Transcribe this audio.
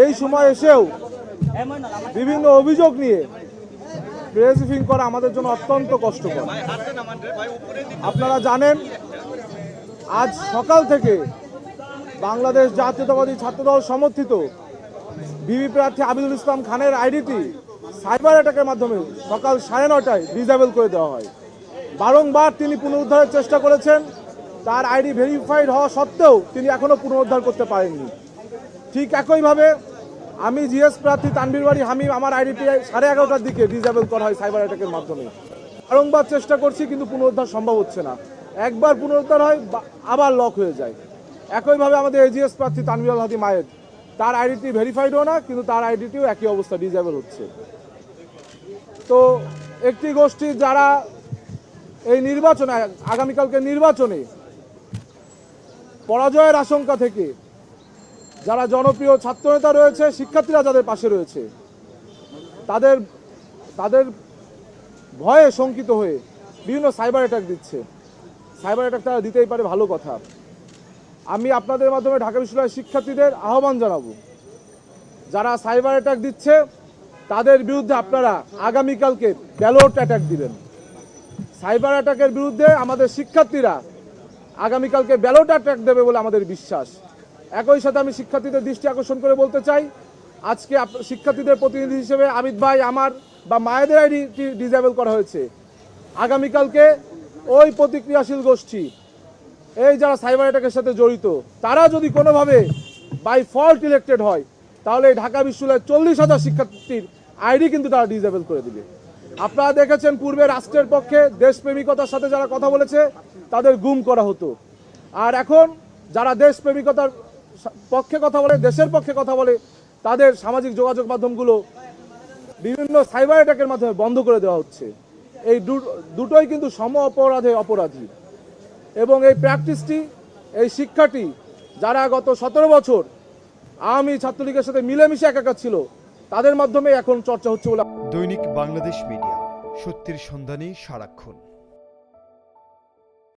এই সময় এসেও বিভিন্ন অভিযোগ নিয়ে প্রেস ব্রিফিং করা আমাদের জন্য অত্যন্ত কষ্টকর। আপনারা জানেন আজ সকাল থেকে বাংলাদেশ জাতীয়তাবাদী ছাত্রদল সমর্থিত বিবি প্রার্থী আবিদুল ইসলাম খানের আইডিটি সাইবার অ্যাটাকের মাধ্যমে সকাল 9:30টায় ডিসেবল করে দেওয়া হয়। বারংবার তিনি পুনরুদ্ধারের চেষ্টা করেছেন, তার আইডি ভেরিফাইড হওয়া সত্ত্বেও তিনি এখনও পুনরুদ্ধার করতে পারেননি। ঠিক একইভাবে আমি জিএস প্রার্থী তানভীর বাড়ি হামিম, আমার আইডিটি 11:30টার দিকে ডিসেবল করা হয় সাইবার অ্যাটাকের মাধ্যমে। বারংবার চেষ্টা করছি কিন্তু পুনরুদ্ধার সম্ভব হচ্ছে না। একবার পুনরুদ্ধার হয় আবার লক হয়ে যায়। একইভাবে আমাদের এজিএস প্রার্থী তানভীর আল হাদি মায়েদ, তার আইডিটি ভেরিফাইডও না, কিন্তু তার আইডিটিও একই অবস্থা, ডিসেবল হচ্ছে। তো একটি গোষ্ঠী যারা এই নির্বাচনে, আগামীকালকে নির্বাচনে পরাজয়ের আশঙ্কা থেকে যারা জনপ্রিয় ছাত্রনেতা রয়েছে, শিক্ষার্থীরা যাদের পাশে রয়েছে, তাদের ভয়ে শঙ্কিত হয়ে বিভিন্ন সাইবার অ্যাটাক দিচ্ছে। সাইবার অ্যাটাক তারা দিতেই পারে, ভালো কথা। আমি আপনাদের মাধ্যমে ঢাকা বিশ্ববিদ্যালয়ের শিক্ষার্থীদের আহ্বান জানাবো, যারা সাইবার অ্যাটাক দিচ্ছে তাদের বিরুদ্ধে আপনারা আগামীকালকে ব্যালট অ্যাটাক দিবেন। সাইবার অ্যাটাকের বিরুদ্ধে আমাদের শিক্ষার্থীরা আগামীকালকে ব্যালট অ্যাটাক দেবে বলে আমাদের বিশ্বাস। একই সাথে আমি শিক্ষার্থীদের দৃষ্টি আকর্ষণ করে বলতে চাই, আজকে শিক্ষার্থীদের প্রতিনিধি হিসেবে আমিত ভাই, আমার বা মায়েদের আইডি ডিসেবল করা হয়েছে। আগামীকালকে ওই প্রতিক্রিয়াশীল গোষ্ঠী, এই যারা সাইবার অ্যাটাকের সাথে জড়িত, তারা যদি কোনোভাবে বাই ফল্ট ইলেক্টেড হয়, তাহলে ঢাকা বিশ্ববিদ্যালয়ের 40,000 শিক্ষার্থীর আইডি কিন্তু তারা ডিসেবল করে দিবে। আপনারা দেখেছেন পূর্বে রাষ্ট্রের পক্ষে দেশপ্রেমিকতার সাথে যারা কথা বলেছে তাদের গুম করা হতো, আর এখন যারা দেশপ্রেমিকতার পক্ষে কথা বলে, দেশের পক্ষে কথা বলে, তাদের সামাজিক যোগাযোগ মাধ্যমগুলো বিভিন্ন সাইবার অ্যাটাকের মাধ্যমে বন্ধ করে দেওয়া হচ্ছে। এই দুটোই কিন্তু সম অপরাধে অপরাধী, এবং এই প্র্যাকটিসটি, এই শিক্ষাটি যারা গত 17 বছর আওয়ামী ছাত্রলীগের সাথে মিলেমিশে একাকার ছিল, তাদের মাধ্যমে এখন চর্চা হচ্ছে বলে। দৈনিক বাংলাদেশ মিডিয়া, সত্যের সন্ধানে সারাক্ষণ।